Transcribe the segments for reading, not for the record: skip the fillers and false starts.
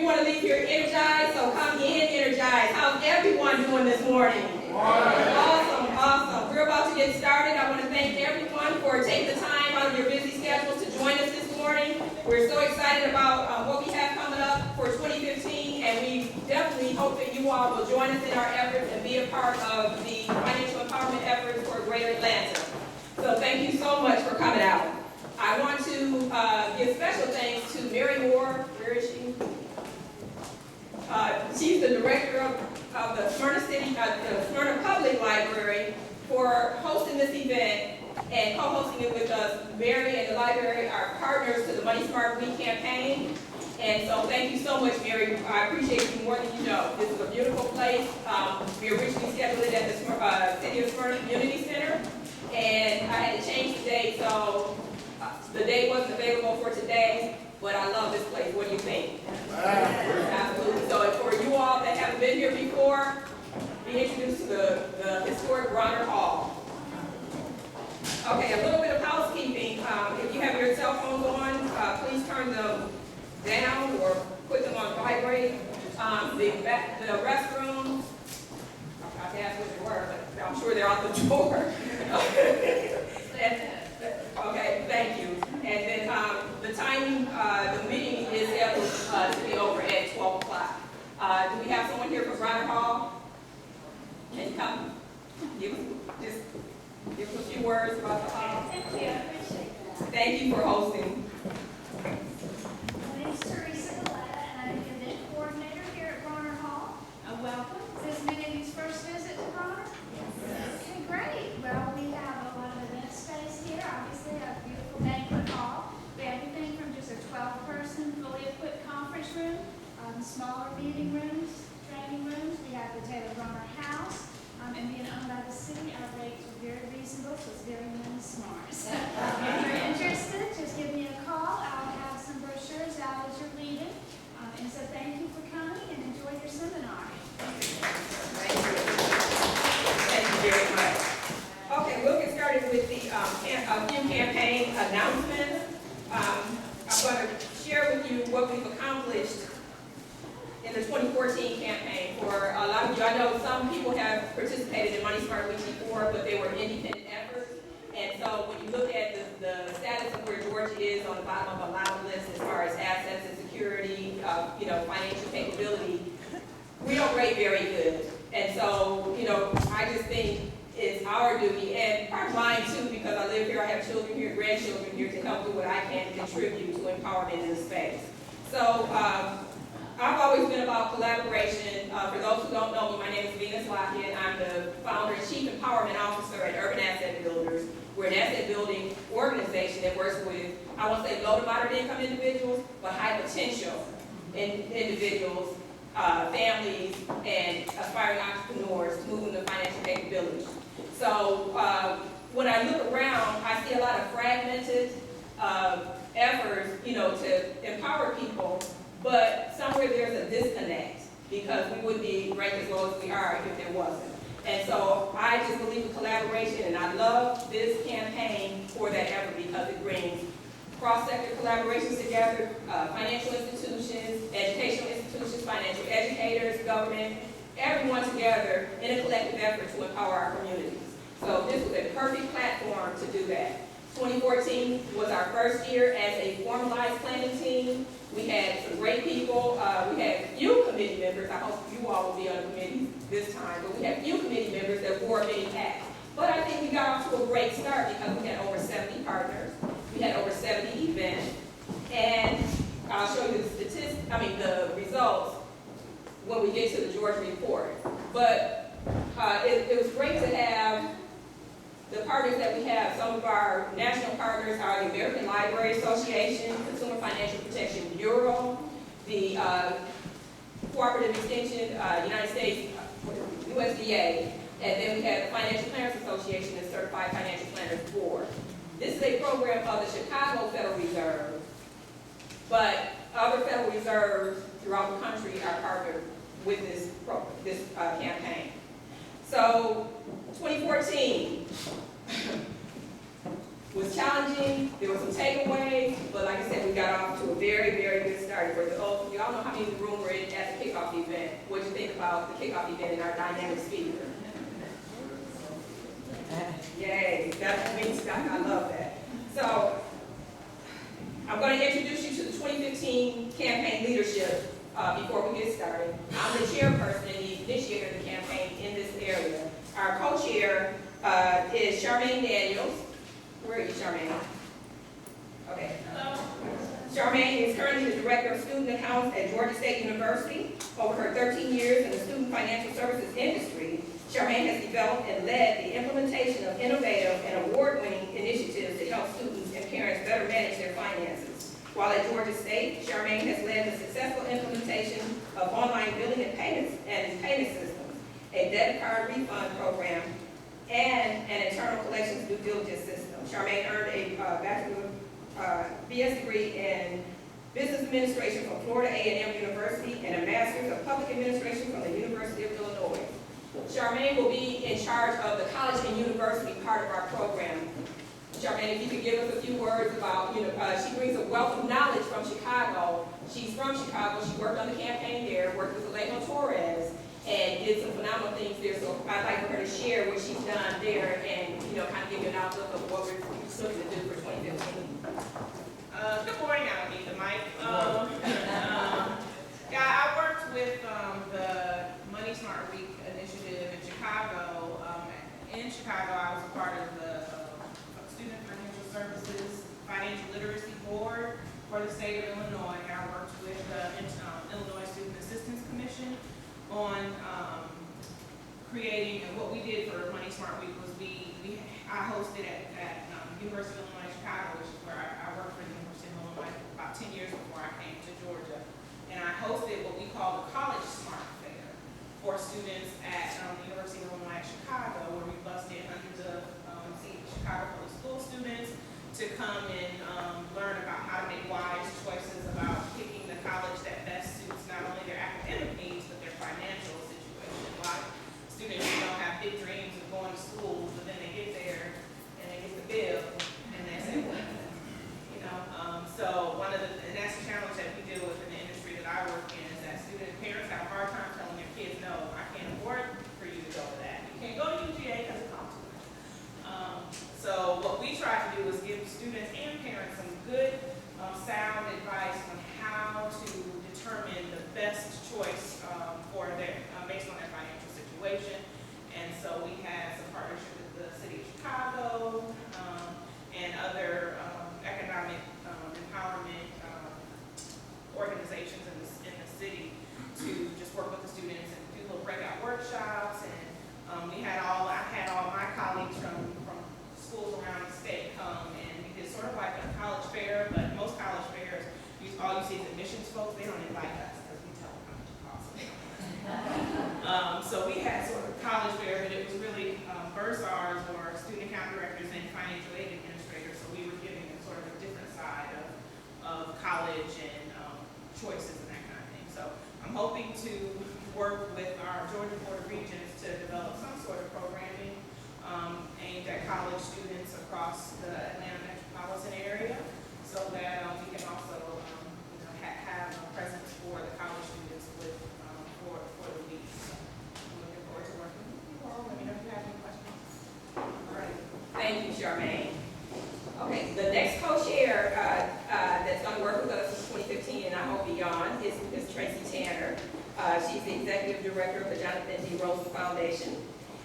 want to leave here energized, so come in energized. How's everyone doing this morning? Awesome, awesome. We're about to get started. I want to thank everyone for taking the time out of your busy schedules to join us this morning. We're so excited about what we have coming up for 2015, and we definitely hope that you all will join us in our efforts and be a part of the financial empowerment efforts for Greater Atlanta. So thank you so much for coming out. I want to give special thanks to Mary Moore. Where is she? She's the director of the Smyrna Public Library for hosting this event and co-hosting it with us. Mary and the library are partners to the Money Smart Week campaign. And so thank you so much, Mary. I appreciate you more than you know. This is a beautiful place. We originally scheduled it at the City of Smyrna Community Center. And I had to change the date, so the date wasn't available for today. But I love this place. What do you think? Absolutely. So for you all that haven't been here before, be introduced to the historic Bronner Hall. Okay, a little bit of housekeeping. If you have your cell phones on, please turn them down or put them on vibrate. The restrooms, I have to ask what they were, but I'm sure they're out the door. Okay, thank you. And then the timing, the meeting is scheduled to be over at 12 o'clock. Do we have someone here from Bronner Hall? Can you come? Give us a few words about the hall. Thank you, I appreciate that. Thank you for hosting. My name is Tracy, and I'm the event coordinator here at Bronner Hall. Welcome. Is this many of you's first visit to Bronner? Yes. Okay, great. Well, we have a lot of event space here. Obviously, a beautiful banquet hall. We have everything from just a 12-person, fully equipped conference room, smaller meeting rooms, training rooms. We have the Taylor Bronner House. And being owned by the city, our rates are very reasonable, so it's very money smart. So if you're interested, just give me a call. I'll have some brochures out as you're leaving. And so thank you for coming and enjoy your seminar. Thank you. Thank you very much. Okay, we'll get started with the few campaign announcements. I'm going to share with you what we've accomplished in the 2014 campaign. For a lot of you, I know some people have participated in Money Smart Week before, but they were independent efforts. And so when you look at the status of where Georgia is on the bottom of a lot of lists as far as assets and security, financial capability, we don't rate very good. And so, I just think it's our duty, and part of mine too, because I live here, I have children here, grandchildren here, to help do what I can to contribute to empowerment in the space. So, I've always been about collaboration. For those who don't know me, my name is Venus Lockett. I'm the founder and chief empowerment officer at Urban Asset Builders. We're an asset building organization that works with, I won't say low to moderate income individuals, but high potential individuals, families, and aspiring entrepreneurs to move into financial capability. So when I look around, I see a lot of fragmented efforts, to empower people. But somewhere there's a disconnect because we wouldn't be ranked as low as we are if there wasn't. And so I just believe in collaboration, and I love this campaign for that effort because it brings cross-sector collaborations together, financial institutions, educational institutions, financial educators, government, everyone together in a collective effort to empower our communities. So this was a perfect platform to do that. 2014 was our first year as a formalized planning team. We had some great people. We had few committee members. I hope you all will be on the committee this time. But we had few committee members that wore many hats. But I think we got off to a great start because we had over 70 partners. We had over 70 events. And I'll show you the results when we get to the Georgia report. But it was great to have the partners that we have. Some of our national partners are the American Library Association, Consumer Financial Protection Bureau, the Cooperative Extension, United States, USDA, and then we have the Financial Planners Association and Certified Financial Planners Board. This is a program of the Chicago Federal Reserve, but other Federal Reserves throughout the country are partnered with this campaign. So, 2014, was challenging. There were some takeaways, but like I said, we got off to a very, very good start. For the y'all know how many in the room were at the kickoff event. What did you think about the kickoff event and our dynamic speaker? Yay, that means I love that. So I'm going to introduce you to the 2015 campaign leadership before we get started. I'm the chairperson and the initiator of the campaign in this area. Our co-chair is Charmaine Daniels. Where are you, Charmaine? Okay. Hello. Charmaine is currently the Director of Student Accounts at Georgia State University. Over her 13 years in the student financial services industry, Charmaine has developed and led the implementation of innovative and award-winning initiatives to help students and parents better manage their finances. While at Georgia State, Charmaine has led the successful implementation of online billing and payment systems, a debit card refund program, and an internal collections due diligence system. Charmaine earned a bachelor's BS degree in business administration from Florida A&M University and a master's of public administration from the University of Illinois. Charmaine will be in charge of the college and university part of our program. Charmaine, if you could give us a few words about, she brings a wealth of knowledge from Chicago. She's from Chicago. She worked on the campaign there, worked with Alejo Torres, and did some phenomenal things there. So I'd like for her to share what she's done there and, kind of give you an outlook of what we're looking to do for 2015. Good morning. I don't need the mic. I worked with the Money Smart Week initiative in Chicago. In Chicago, I was a part of the Student Financial Services Financial Literacy Board for the state of Illinois. And I worked with the Illinois Student Assistance Commission on creating, and what we did for Money Smart Week was I hosted at University of Illinois Chicago, which is where I worked for the University of Illinois about 10 years before I came to Georgia. And I hosted what we call the College Smart Fair for students at the University of Illinois Chicago, where we busted hundreds of Chicago public school students to come and learn about how to make wise choices about picking the college that best suits not only their academic needs, but their financial situation. A lot of students have big dreams of going to school, but then they get there and they get the bill and they say, well, so and that's the challenge that we deal with in the industry that I work in, is that parents have a hard time telling their kids, no, I can't afford for you to go to that. You can't go to UGA because it costs too much. So what we try to do is give students and parents some good, sound advice on how to determine the best choice for their, based on their financial situation. And so we had some partnership with the City of Chicago and other economic empowerment organizations in the city to just work with the students and do little breakout workshops. And I had all my colleagues from schools around the state come, and we did sort of like a college fair, but most college fairs, all you see is admissions folks. They don't invite us because we tell them how much it costs. So we had sort of a college fair, but it was really bursars or student account directors and financial aid administrators. So we were giving them sort of a different side of college and choices and that kind of thing. So I'm hoping to work with our Georgia Board of Regents to develop some sort of programming aimed at college students across the Atlanta metropolitan area, so that we can also have a presence for the college students for the week. So I'm looking forward to working with you all. Let me know if you have any questions. All right. Thank you, Charmaine. Okay, the next co-chair that's going to work with us in 2015 and I hope beyond is Ms. Tracy Tanner. She's the Executive Director of the Jonathan D. Rosen Foundation.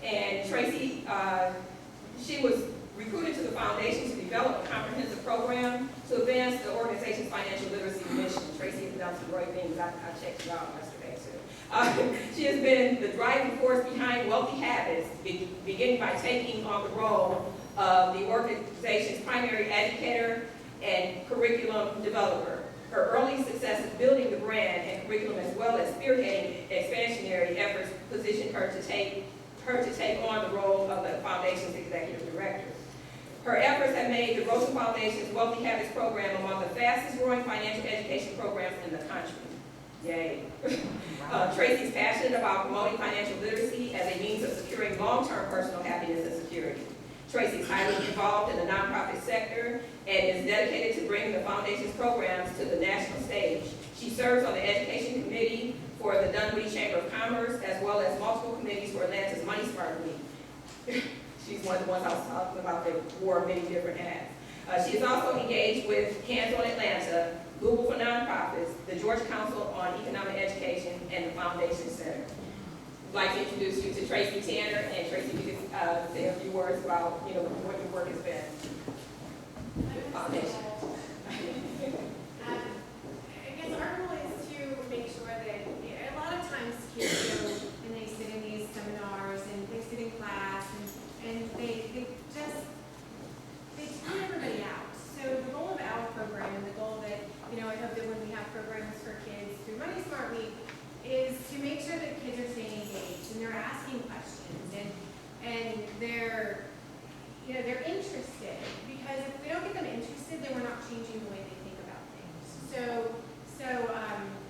And Tracy, she was recruited to the foundation to develop a comprehensive program to advance the organization's financial literacy mission. Tracy has done some great things. I checked you out yesterday too. She has been the driving force behind Wealthy Habits, beginning by taking on the role of the organization's primary educator and curriculum developer. Her early successes building the brand and curriculum, as well as spearheading expansionary efforts, positioned her to take on the role of the foundation's executive director. Her efforts have made the Rosen Foundation's Wealthy Habits program among the fastest growing financial education programs in the country. Yay. Tracy's passionate about promoting financial literacy as a means of securing long-term personal happiness and security. Tracy is highly involved in the nonprofit sector and is dedicated to bringing the foundation's programs to the national stage. She serves on the Education Committee for the Dunwoody Chamber of Commerce, as well as multiple committees for Atlanta's Money Smart Week. She's one of the ones I was talking about that wore many different hats. She is also engaged with Hands on Atlanta, Google for Nonprofits, the Georgia Council on Economic Education, and the Foundation Center. I'd like to introduce you to Tracy Tanner, and Tracy, you can say a few words about what your work has been with the foundation. I guess our goal is to make sure that a lot of times kids go and they sit in these seminars and they sit in class and they tune everybody out. So the goal of our program and the goal that, I hope that when we have programs for kids through Money Smart Week is to make sure that kids are staying engaged and they're asking questions and they're interested, because if we don't get them interested, then we're not changing the way they think about things. So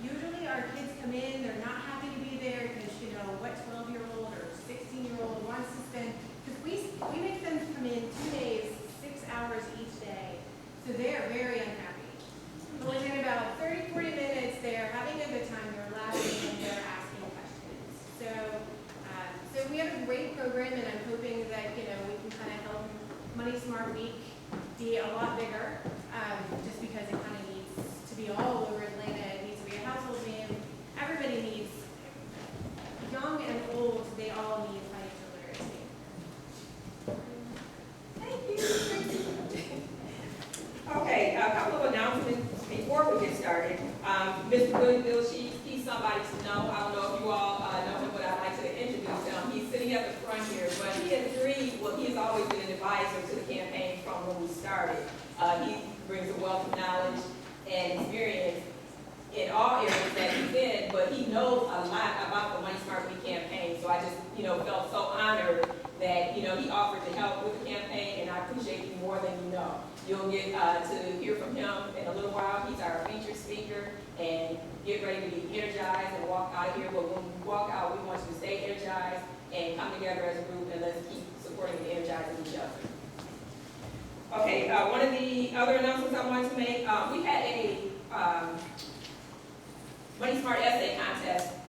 usually our kids come in, they're not happy to be there because, what 12-year-old or 16-year-old wants to spend, because we make them come in 2 days, 6 hours each day, so they're very unhappy. But within about 30, 40 minutes, they're having a good time, they're laughing, and they're asking questions. So we have a great program, and I'm hoping that, we can kind of help Money Smart Week be a lot bigger, just because it kind of needs to be all over Atlanta. It needs to be a household name. Everybody needs, young and old, they all need financial literacy. Thank you. Okay, a couple of announcements before we get started. Mr. Goodwill, he's somebody to know. I don't know if you all know him, but I'd like to introduce him. He's sitting at the front here, but he has always been an advisor to the campaign from when we started. He brings a wealth of knowledge and experience in all areas that he's in, but he knows a lot about the Money Smart Week campaign, so I just, felt so honored that, he offered to help with the campaign, and I appreciate you more than you know. You'll get to hear from him in a little while. He's our featured speaker, and get ready to be energized and walk out of here, but when we walk out, we want you to stay energized and come together as a group, and let's keep supporting and energizing each other. Okay, one of the other announcements I wanted to make, we had a Money Smart Essay Contest